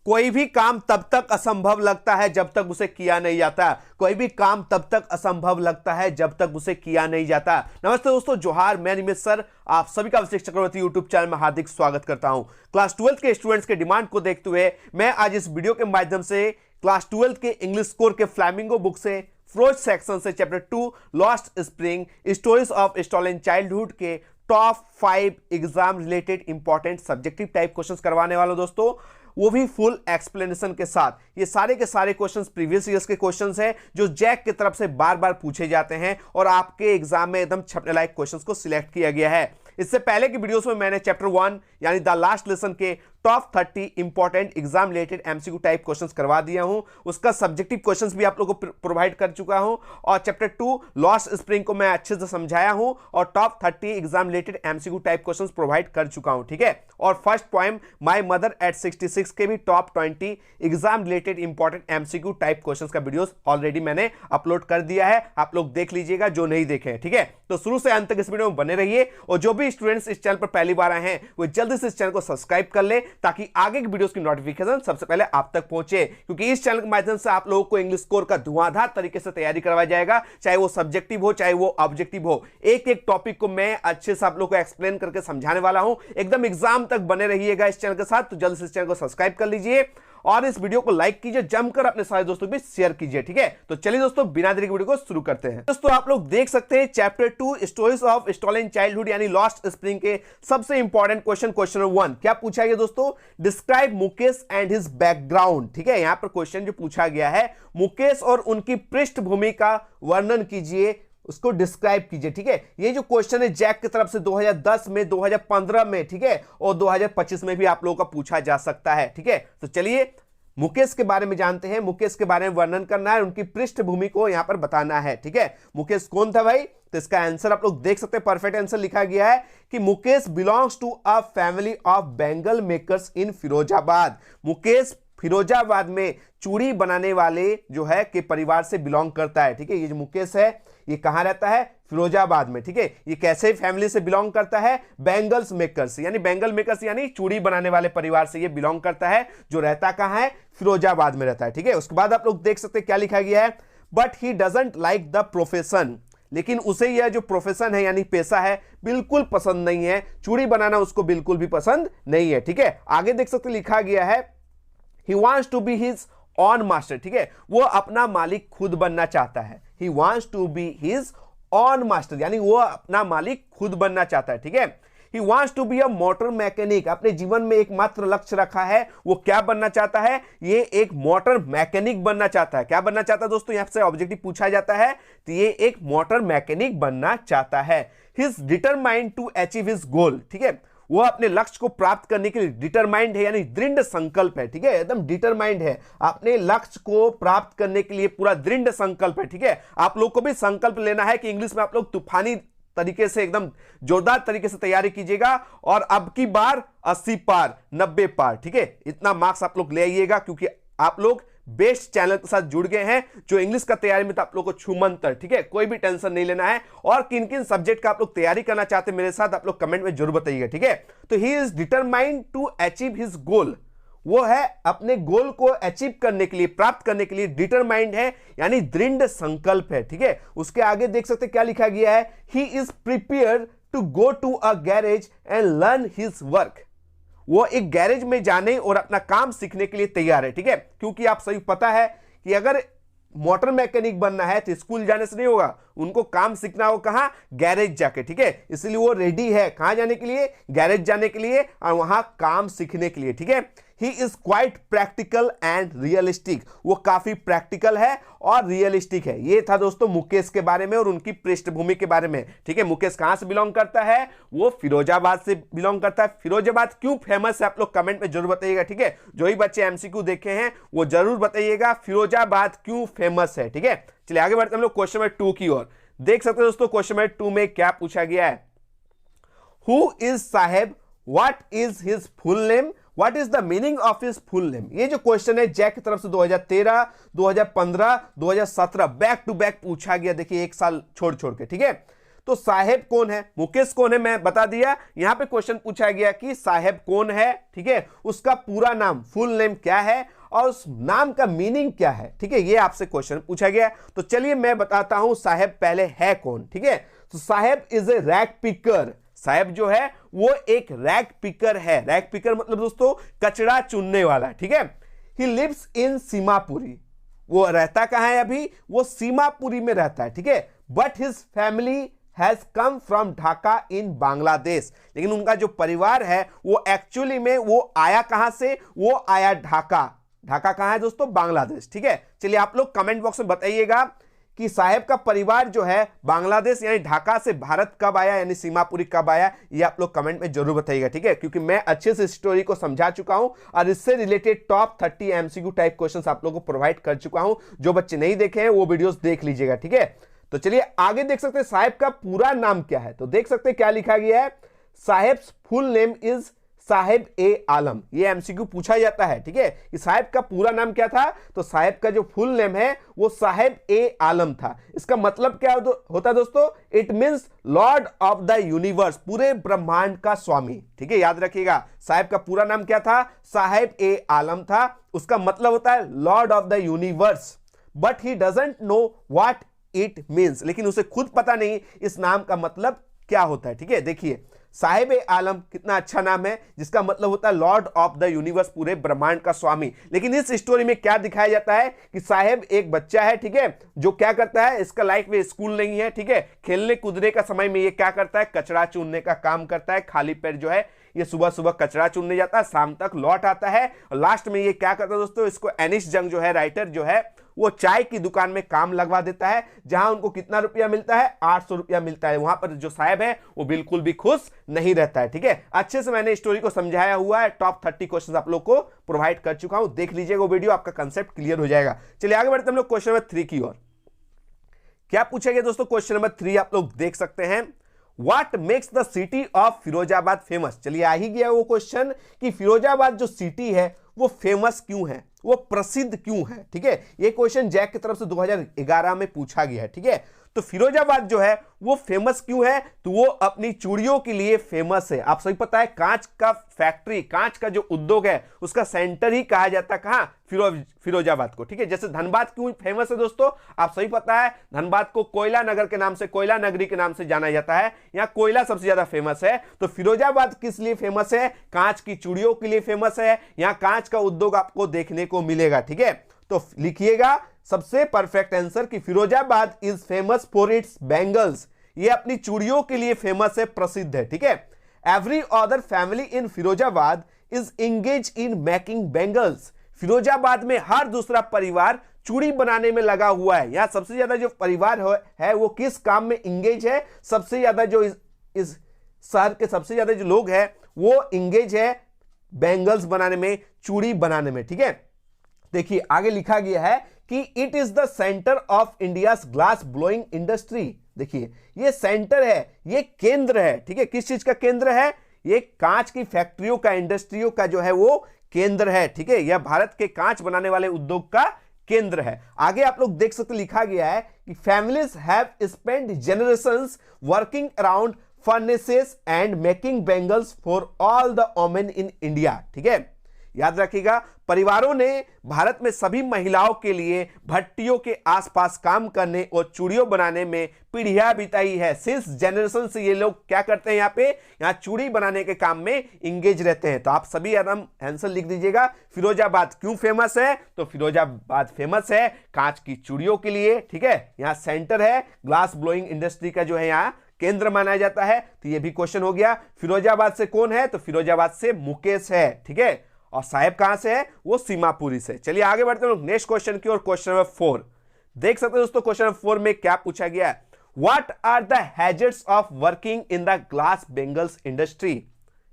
कोई भी काम तब तक असंभव लगता है जब तक उसे किया नहीं जाता। कोई भी काम तब तक असंभव लगता है जब तक उसे किया नहीं जाता। नमस्ते दोस्तों, जोहार, मैं निमित सर आप सभी का अभिषेक चक्रवर्ती यूट्यूब चैनल में हार्दिक स्वागत करता हूं। क्लास 12 के स्टूडेंट्स के डिमांड को देखते हुए मैं आज इस वीडियो के माध्यम से क्लास 12 के इंग्लिश स्कोर के फ्लैमिंगो बुक से फ्रोज सेक्शन से chapter 2 lost spring stories of stolen childhood के top 5 exam related important subjective type questions करवाने वाला दोस्तों, वो भी फुल एक्सप्लेनेशन के साथ। ये सारे के सारे क्वेश्चंस प्रीवियस ईयर्स के क्वेश्चंस हैं जो जैक की तरफ से बार बार पूछे जाते हैं और आपके एग्जाम में एकदम छपने लायक क्वेश्चंस को सिलेक्ट किया गया है। इससे पहले की वीडियोस में मैंने चैप्टर 1 यानी द लास्ट लेसन के top 30 important exam related MCQ type questions करवा दिया हूं। उसका सब्जेक्टिव क्वेश्चंस भी आप लोगों को प्रोवाइड कर चुका हूं और चैप्टर 2 लॉस्ट स्प्रिंग को मैं अच्छे से समझाया हूं और top 30 exam related MCQ type questions provide कर चुका हूं। ठीक है, और first poem my mother eight 66 के भी top 20 exam related important MCQ type questions का वीडियोस ऑलरेडी मैंने अपलोड कर दिया है, आप लोग देख लीजिएगा जो नहीं देखे। ठीक है, तो शुरू से अंत तक इस वीडियो में बने रहिए और जो भी स्टूडेंट्स इस चैनल पर पहली बार आए हैं वो जल्दी से इस चैनल को सब्सक्राइब कर ले ताकि आगे की वीडियोस की नोटिफिकेशन सबसे पहले आप तक पहुंचे, क्योंकि इस चैनल के माध्यम से आप लोगों को इंग्लिश स्कोर का धुआंधार तरीके से तैयारी करवाया जाएगा, चाहे वो सब्जेक्टिव हो चाहे वो ऑब्जेक्टिव हो। एक एक टॉपिक को मैं अच्छे से आप लोगों को एक्सप्लेन करके समझाने वाला हूं, एकदम एग्जाम तक बने रहिएगा इस चैनल के साथ। तो जल्द से इस चैनल को सब्सक्राइब कर लीजिए और इस वीडियो को लाइक कीजिए, जमकर अपने सारे दोस्तों भी शेयर कीजिए। ठीक है, तो चलिए दोस्तों बिना देरी के वीडियो को शुरू करते हैं। दोस्तों आप लोग देख सकते हैं chapter 2 stories of stolen childhood यानी लॉस्ट स्प्रिंग के सबसे इंपॉर्टेंट क्वेश्चन नंबर 1 क्या पूछा गया दोस्तों? Describe Mukesh and his background. ठीक है, यहां पर क्वेश्चन जो पूछा गया है मुकेश और उनकी पृष्ठभूमि का वर्णन कीजिए, उसको डिस्क्राइब कीजिए। ठीक है, ये जो क्वेश्चन है जैक की तरफ से 2010 में, 2015 में, ठीक है, और 2025 में भी आप लोगों का पूछा जा सकता है। ठीक है, तो चलिए मुकेश के बारे में जानते हैं। मुकेश के बारे में वर्णन करना है, उनकी पृष्ठभूमि को यहां पर बताना है। ठीक है, मुकेश कौन था भाई? तो इसका आंसर आप लोग देख सकते हैं, परफेक्ट आंसर लिखा गया है कि Mukesh belongs to a family of bangle makers in Firozabad. Mukesh Firozabad में चूड़ी बनाने वाले जो है के परिवार से बिलोंग करता है। ठीक है, ये जो मुकेश है ये कहां रहता है? फिरोजाबाद में। ठीक है, ये कैसे फैमिली से बिलोंग करता है? बैंगल्स मेकर्स यानी बैंगल मेकर्स यानी चूड़ी बनाने वाले परिवार से ये बिलोंग करता है, जो रहता कहां है? फिरोजाबाद में रहता है। ठीक है, उसके बाद आप लोग देख सकते हैं क्या लिखा गया है, but he doesn't like the profession. लेकिन उसे यह जो प्रोफेशन है यानी पेशा है बिल्कुल पसंद नहीं है, चूड़ी बनाना उसको बिल्कुल भी पसंद नहीं है। ठीक है, आगे देख सकते लिखा गया है he wants to be his own master। ठीक है, वो अपना मालिक खुद बनना चाहता है। he wants to be his own master यानी वो अपना मालिक खुद बनना चाहता है। ठीक है, he wants to be a motor mechanic, अपने जीवन में एकमात्र लक्ष्य रखा है, वो क्या बनना चाहता है? ये एक मोटर मैकेनिक बनना चाहता है। क्या बनना चाहता है दोस्तों? यहां से ऑब्जेक्टिव पूछा जाता है, तो ये एक मोटर मैकेनिक बनना चाहता है। he is determined to achieve his goal। ठीक है, वो अपने लक्ष्य को प्राप्त करने के लिए डिटरमाइंड है यानी दृढ़ संकल्प है। ठीक है, एकदम डिटरमाइंड है, अपने लक्ष्य को प्राप्त करने के लिए पूरा दृढ़ संकल्प है। ठीक है, आप लोग को भी संकल्प लेना है कि इंग्लिश में आप लोग तूफानी तरीके से एकदम जोरदार तरीके से तैयारी कीजिएगा और अब की बार 80 पार 90 पार। ठीक है, इतना मार्क्स आप लोग ले आइएगा, क्योंकि आप लोग बेस्ट चैनल के साथ जुड़ गए हैं जो इंग्लिश का तैयारी में तो आप लोग को छूमंतर। ठीक है, कोई भी टेंशन नहीं लेना है। और किन किन सब्जेक्ट का आप लोग तैयारी करना चाहते हैं मेरे साथ आप लोग कमेंट में जरूर बताइएगा। ठीक है, तो he is determined to achieve his goal, वो है अपने गोल को अचीव करने के लिए, प्राप्त करने के लिए डिटरमाइंड है यानी दृढ़ संकल्प है। ठीक है, उसके आगे देख सकते क्या लिखा गया है, he is prepare to go to a garage and learn his work. वो एक गैरेज में जाने और अपना काम सीखने के लिए तैयार है। ठीक है, क्योंकि आप सभी पता है कि अगर मोटर मैकेनिक बनना है तो स्कूल जाने से नहीं होगा, उनको काम सीखना हो कहां? गैरेज जाके। ठीक है, इसलिए वो रेडी है कहां जाने के लिए? गैरेज जाने के लिए और वहां काम सीखने के लिए। ठीक है, he is quite practical and realistic, वो काफी प्रैक्टिकल है और रियलिस्टिक है। ये था दोस्तों मुकेश के बारे में और उनकी पृष्ठभूमि के बारे में। ठीक है, मुकेश कहां से बिलोंग करता है? वो फिरोजाबाद से बिलोंग करता है। फिरोजाबाद क्यों फेमस है आप लोग कमेंट में जरूर बताइएगा। ठीक है, जो ही बच्चे एमसीक्यू देखे हैं वो जरूर बताइएगा फिरोजाबाद क्यों फेमस है। ठीक है, चलिए आगे बढ़ते हैं हम लोग क्वेश्चन नंबर 2 की ओर। देख सकते हैं दोस्तों क्वेश्चन नंबर 2 में क्या पूछा गया है, who is Saheb, what is his full name, what is the meaning of his full name. ये जो क्वेश्चन है जैक की तरफ से 2013, 2015, 2017 बैक टू बैक पूछा गया। देखिए एक साल छोड़ छोड़ के। ठीक है, तो साहेब कौन है, मुकेश कौन है, मैं बता दिया। यहां पे क्वेश्चन पूछा गया कि साहेब कौन है, ठीक है, उसका पूरा नाम, फुल नेम क्या है और उस नाम का मीनिंग क्या है, ठीक है, ये आपसे क्वेश्चन पूछा गया। तो चलिए मैं बताता हूं साहेब पहले है कौन, ठीक है। तो साहेब इज ए रैग पिकर, साहेब जो है वो एक रैग पिकर है। रैग पिकर मतलब दोस्तों कचरा चुनने वाला, ठीक है। ही लिव्स इन सीमापुरी, वो रहता कहां है अभी, वो सीमापुरी में रहता है, ठीक है। But his family has come from Dhaka in Bangladesh, लेकिन उनका जो परिवार है वो एक्चुअली में वो आया कहां से, वो आया ढाका। ढाका कहां है दोस्तों, बांग्लादेश, ठीक है। चलिए आप लोग कमेंट बॉक्स में बताइएगा कि साहेब का परिवार जो है बांग्लादेश यानी ढाका से भारत कब आया, यानी सीमापुरी कब आया, ये आप लोग कमेंट में जरूर बताइएगा, ठीक है। क्योंकि मैं अच्छे से स्टोरी को समझा चुका हूं और इससे related top 30 MCQ type questions आप लोगों को प्रोवाइड कर चुका हूं। जो बच्चे नहीं देखे हैं वो वीडियोस देख लीजिएगा, ठीक है। तो चलिए आगे देख सकते हैं साहेब का पूरा नाम क्या है। तो देख सकते हैं क्या लिखा गया है, साहेब्स फुल नेम इज साहेब ए आलम। ये एमसीक्यू पूछा जाता है, ठीक है, कि साहेब का पूरा नाम क्या था। तो साहेब का जो फुल नेम है वो साहेब ए आलम था। इसका मतलब क्या होता है दोस्तों, it means Lord of the universe, पूरे ब्रह्मांड का स्वामी, ठीक है, याद रखिएगा। साहेब का पूरा नाम क्या था, साहेब ए आलम था। उसका मतलब होता है Lord of the universe, but he doesn't know what it means, लेकिन उसे खुद पता नहीं इस नाम का मतलब क्या होता है, ठीक है। देखिए साहिब ए आलम कितना अच्छा नाम है, जिसका मतलब होता है लॉर्ड ऑफ द यूनिवर्स, पूरे ब्रह्मांड का स्वामी। लेकिन इस स्टोरी में क्या दिखाया जाता है कि साहेब एक बच्चा है, ठीक है, जो क्या करता है, इसका लाइफ में स्कूल नहीं है, ठीक है, खेलने कूदने का समय में ये क्या करता है, कचरा चुनने का काम करता है। खाली पैर जो है ये सुबह सुबह कचरा चुनने जाता है, शाम तक लौट आता है और लास्ट में ये क्या करता है दोस्तों, इसको एनिश जंग जो है राइटर जो है वो चाय की दुकान में काम लगवा देता है, जहां उनको कितना रुपया मिलता है, 800 रुपया मिलता है। वहां पर जो साहब है वो बिल्कुल भी खुश नहीं रहता है, ठीक है। अच्छे से मैंने स्टोरी को समझाया हुआ है, टॉप 30 क्वेश्चन आप लोग को प्रोवाइड कर चुका हूं, देख लीजिएगा वो वीडियो, आपका कंसेप्ट क्लियर हो जाएगा। चलिए आगे बढ़ते हम लोग क्वेश्चन नंबर 3 की ओर। क्या पूछा गया दोस्तों, क्वेश्चन नंबर 3 आप लोग देख सकते हैं, What makes the city of Firozabad famous. चलिए आ ही गया वो क्वेश्चन कि फिरोजाबाद जो सिटी है वो फेमस क्यों है, वो प्रसिद्ध क्यों है, ठीक है। ये क्वेश्चन जैक की तरफ से 2011 में पूछा गया है, ठीक है। तो फिरोजाबाद जो है वो फेमस क्यों है, तो वो अपनी चूड़ियों के लिए फेमस है। आप सभी पता है कांच का फैक्ट्री, कांच का जो उद्योग है उसका सेंटर ही कहा जाता है कहां, फिरोजाबाद को, ठीक है। जैसे धनबाद क्यों फेमस है दोस्तों, आप सभी पता है धनबाद को कोयला नगर के नाम से, कोयला नगरी के नाम से जाना जाता है, यहां कोयला सबसे ज्यादा फेमस है। तो फिरोजाबाद किस लिए फेमस है, कांच की चूड़ियों के लिए फेमस है, यहां कांच का उद्योग आपको देखने को मिलेगा, ठीक है। तो लिखिएगा सबसे परफेक्ट आंसर कि Firozabad is famous for its bangles, ये अपनी चूड़ियों के लिए फेमस है, प्रसिद्ध है, ठीक है। Every other family in Firozabad is engage in making bangles, Firozabad में हर दूसरा परिवार चूड़ी बनाने में लगा हुआ है। यहां सबसे ज्यादा जो परिवार है वो किस काम में इंगेज है, सबसे ज्यादा जो इस शहर के सबसे ज्यादा जो लोग हैं वो इंगेज है बैंगल्स बनाने में, चूड़ी बनाने में, ठीक है। देखिए आगे लिखा गया है कि it is the centre of India's glass blowing industry. देखिए ये सेंटर है, ये केंद्र है, ठीक है। किस चीज का केंद्र है, ये कांच की फैक्ट्रियों का, इंडस्ट्रियों का जो है वो केंद्र है, ठीक है। यह भारत के कांच बनाने वाले उद्योग का केंद्र है। आगे आप लोग देख सकते लिखा गया है कि families have spent generations working around furnaces and making bangles for all the women in India, ठीक है। याद रखिएगा परिवारों ने भारत में सभी महिलाओं के लिए भट्टियों के आसपास काम करने और चूड़ियों बनाने में पीढ़ियां बिताई है। सिंस जनरेशन से ये लोग क्या करते हैं, यहाँ चूड़ी बनाने के काम में इंगेज रहते हैं। तो आप सभी एकदम आंसर लिख दीजिएगा। फिरोजाबाद क्यों फेमस है, तो फिरोजाबाद फेमस है कांच की चूड़ियों के लिए, ठीक है। यहाँ सेंटर है, ग्लास ब्लोइंग इंडस्ट्री का जो है यहाँ केंद्र माना जाता है। तो ये भी क्वेश्चन हो गया। फिरोजाबाद से कौन है, तो फिरोजाबाद से मुकेश है, ठीक है। और साहेब कहां से है, वो सीमापुरी से। चलिए आगे बढ़ते हैं नेक्स्ट क्वेश्चन की ओर। क्वेश्चन नंबर 4 देख सकते हैं दोस्तों। क्वेश्चन नंबर 4 में क्या पूछा गया है, what are the hazards of working in the glass bangles industry,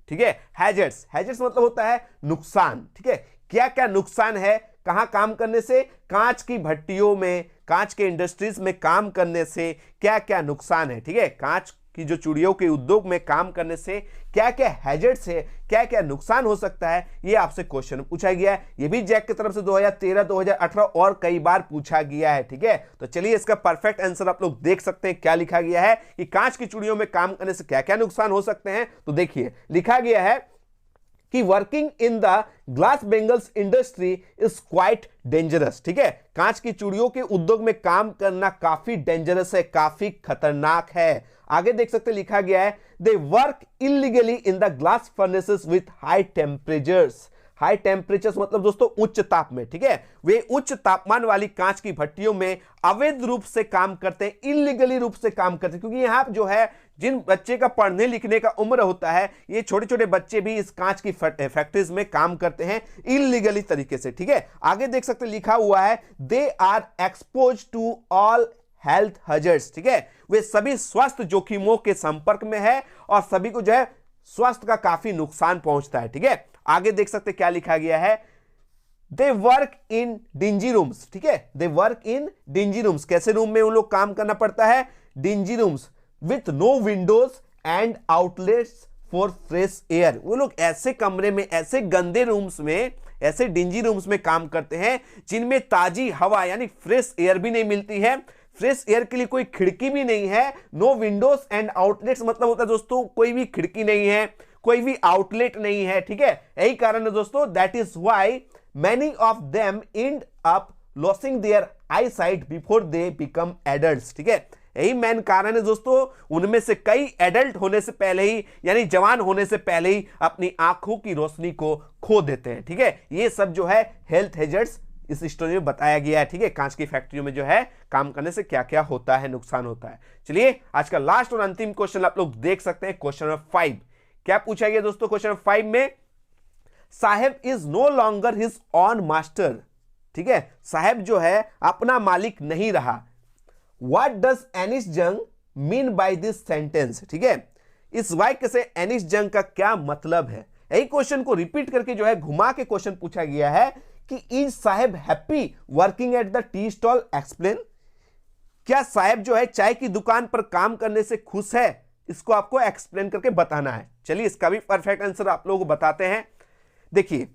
ठीक है। हैजर्ड्स, हैजर्ड्स मतलब होता है नुकसान, ठीक है। क्या क्या नुकसान है कहां काम करने से, कांच की भट्टियों में, कांच के इंडस्ट्रीज में काम करने से क्या क्या नुकसान है, ठीक है। कांच की की जो चूड़ियों के उद्योग में काम करने से क्या क्या हैजर्ड्स है, क्या क्या नुकसान हो सकता है, ये आपसे क्वेश्चन पूछा गया है। ये भी जैक की तरफ से 2013, 2018 और कई बार पूछा गया है। ठीक है, तो चलिए इसका परफेक्ट आंसर आप लोग देख सकते हैं क्या लिखा गया है कि कांच की चूड़ियों में काम करने से क्या क्या नुकसान हो सकते हैं। तो देखिए लिखा गया है कि working in the glass bangles industry is quite dangerous. ठीक है, कांच की चूड़ियों के उद्योग में काम करना काफी डेंजरस है, काफी खतरनाक है। आगे देख सकते लिखा गया है they work illegally in the glass furnaces with high temperatures. High temperatures मतलब दोस्तों उच्च ताप में। ठीक है, वे उच्च तापमान वाली कांच की भट्टियों में अवैध रूप से काम करते हैं, इलीगली रूप से काम करते हैं, क्योंकि यहां जो है जिन बच्चे का पढ़ने लिखने का उम्र होता है, ये छोटे छोटे बच्चे भी इस कांच की फैक्ट्रीज में काम करते हैं इलीगली तरीके से। ठीक है, आगे देख सकते लिखा हुआ है they are expose to all health hazards. ठीक है, वे सभी स्वास्थ्य जोखिमों के संपर्क में है और सभी को जो है स्वास्थ्य का काफी नुकसान पहुंचता है। ठीक है, आगे देख सकते क्या लिखा गया है they work in dingy rooms. ठीक है, they work in dingy rooms. कैसे रूम में उन लोग काम करना पड़ता है? Dingy rooms with no windows and outlets for fresh air. वो लोग ऐसे कमरे में, ऐसे गंदे रूम्स में, ऐसे डिंजी रूम्स में काम करते हैं जिनमें ताजी हवा यानी फ्रेश एयर भी नहीं मिलती है। फ्रेश एयर के लिए कोई खिड़की भी नहीं है। नो विंडोज एंड आउटलेट्स मतलब होता है दोस्तों कोई भी खिड़की नहीं है, कोई भी आउटलेट नहीं है। ठीक है, यही कारण है दोस्तों, that is why many of them end up losing their eyesight before they become adults. ठीक है, यही मेन कारण है दोस्तों, उनमें से कई एडल्ट होने से पहले ही यानी जवान होने से पहले ही अपनी आंखों की रोशनी को खो देते हैं। ठीक है, ये सब जो है हेल्थ हैजर्ड्स इस स्टोरी में बताया गया है। ठीक है, कांच की फैक्ट्रियों में जो है काम करने से क्या क्या होता है, नुकसान होता है। चलिए आज का लास्ट और अंतिम क्वेश्चन आप लोग देख सकते हैं, क्वेश्चन नंबर 5। क्या पूछा गया दोस्तों क्वेश्चन नंबर 5 में? Saheb is no longer his own master. ठीक है, साहेब जो है अपना मालिक नहीं रहा। What does एनिस जंग मीन बाय दिस सेंटेंस? ठीक है, इस वाक्य से एनिस जंग का क्या मतलब है? यही क्वेश्चन को रिपीट करके जो है घुमा के क्वेश्चन पूछा गया है कि is Saheb happy working at the tea stall? Explain. क्या साहेब जो है चाय की दुकान पर काम करने से खुश है? इसको आपको एक्सप्लेन करके बताना है। चलिए इसका भी परफेक्ट आंसर आप लोगों को बताते हैं। देखिए,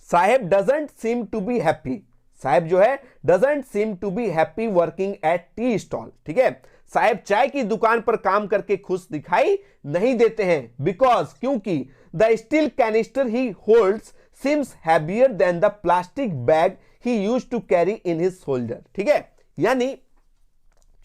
Saheb doesn't seem to be happy. Saheb जो है doesn't seem to be happy working at tea stall. ठीक है, साहेब चाय की दुकान पर काम करके खुश दिखाई नहीं देते हैं। बिकॉज क्योंकि the steel canister he holds seems heavier than the plastic bag he used to carry in his shoulder. ठीक है, यानी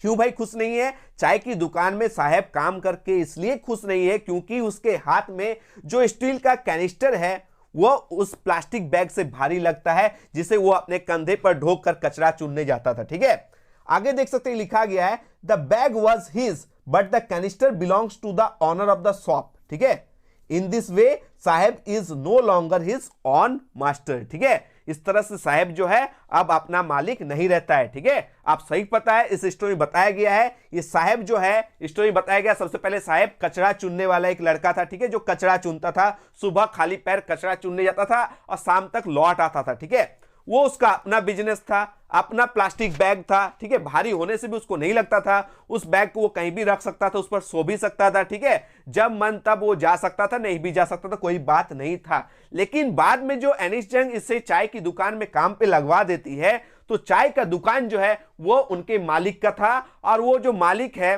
क्यों भाई खुश नहीं है? चाय की दुकान में साहब काम करके इसलिए खुश नहीं है क्योंकि उसके हाथ में जो स्टील का कैनिस्टर है वो उस प्लास्टिक बैग से भारी लगता है, जिसे वो अपने कंधे पर ढोक कर कचरा चुनने जाता था। ठीक है, आगे देख सकते हैं लिखा गया है the bag was his but the canister belongs to the owner of the shop. ठीक है, in this way Saheb is no longer his own master. ठीक है, इस तरह से साहेब जो है अब अपना मालिक नहीं रहता है। ठीक है, आप सही पता है, इस स्टोरी बताया गया है ये साहेब जो है स्टोरी बताया गया। सबसे पहले साहेब कचरा चुनने वाला एक लड़का था। ठीक है, जो कचरा चुनता था, सुबह खाली पैर कचरा चुनने जाता था और शाम तक लौट आता था। ठीक है, वो उसका अपना बिजनेस था, अपना प्लास्टिक बैग था। ठीक है, भारी होने से भी उसको नहीं लगता था, उस बैग को वो कहीं भी रख सकता था, उस पर सो भी सकता था। ठीक है, जब मन तब वो जा सकता था, नहीं भी जा सकता था, कोई बात नहीं था। लेकिन बाद में जो एनिस जंग इससे चाय की दुकान में काम पे लगवा देती है, तो चाय का दुकान जो है वो उनके मालिक का था और वो जो मालिक है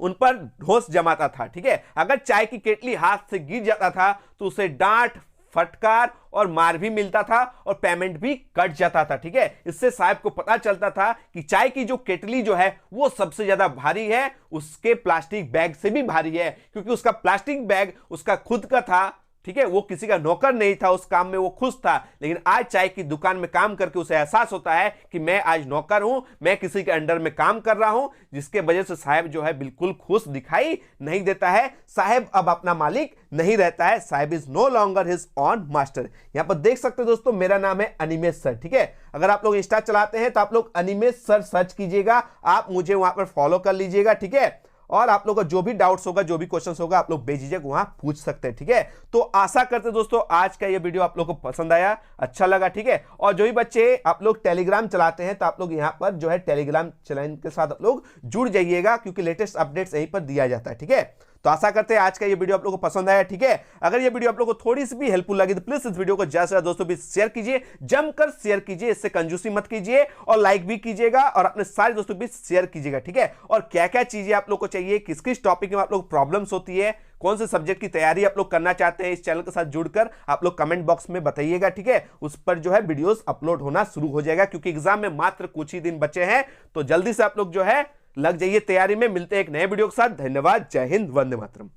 उन पर ढोस जमाता था। ठीक है, अगर चाय की केटली हाथ से गिर जाता था तो उसे डांट, फटकार और मार भी मिलता था और पेमेंट भी कट जाता था। ठीक है, इससे साहब को पता चलता था कि चाय की जो केटली जो है वो सबसे ज्यादा भारी है, उसके प्लास्टिक बैग से भी भारी है, क्योंकि उसका प्लास्टिक बैग उसका खुद का था। ठीक है, वो किसी का नौकर नहीं था, उस काम में वो खुश था। लेकिन आज चाय की दुकान में काम करके उसे एहसास होता है कि मैं आज नौकर हूं, मैं किसी के अंडर में काम कर रहा हूं, जिसके वजह से साहब जो है बिल्कुल खुश दिखाई नहीं देता है। साहब अब अपना मालिक नहीं रहता है, Saheb is no longer his own master. यहां पर देख सकते हो दोस्तों, मेरा नाम है अनिमेश सर। ठीक है, अगर आप लोग इंस्टा चलाते हैं तो आप लोग अनिमेश सर सर्च कीजिएगा, आप मुझे वहां पर फॉलो कर लीजिएगा। ठीक है, और आप लोग का जो भी डाउट्स होगा, जो भी क्वेश्चंस होगा, आप लोग बेझिझक वहां पूछ सकते हैं। ठीक है, तो आशा करते दोस्तों आज का ये वीडियो आप लोग को पसंद आया, अच्छा लगा। ठीक है, और जो भी बच्चे आप लोग टेलीग्राम चलाते हैं तो आप लोग यहां पर जो है टेलीग्राम चैनल के साथ आप लोग जुड़ जाइएगा, क्योंकि लेटेस्ट अपडेट्स यहीं पर दिया जाता है। ठीक है, तो आशा करते हैं आज का ये वीडियो आप लोगों को पसंद आया। ठीक है, अगर ये वीडियो आप लोगों को थोड़ी सी भी हेल्पफुल लगी तो प्लीज इस वीडियो को ज्यादा से ज्यादा दोस्तों भी शेयर कीजिए, जमकर शेयर कीजिए, इससे कंजूसी मत कीजिए, और लाइक भी कीजिएगा और अपने सारे दोस्तों भी शेयर कीजिएगा। ठीक है, और क्या क्या चीजें आप लोग को चाहिए, किस किस टॉपिक में आप लोग प्रॉब्लम्स होती है, कौन से सब्जेक्ट की तैयारी आप लोग करना चाहते हैं, इस चैनल के साथ जुड़कर आप लोग कमेंट बॉक्स में बताइएगा। ठीक है, उस पर जो है वीडियोस अपलोड होना शुरू हो जाएगा, क्योंकि एग्जाम में मात्र कुछ ही दिन बचे हैं। तो जल्दी से आप लोग जो है लग जाइए तैयारी में। मिलते हैं एक नए वीडियो के साथ। धन्यवाद, जय हिंद, वंदे मातरम।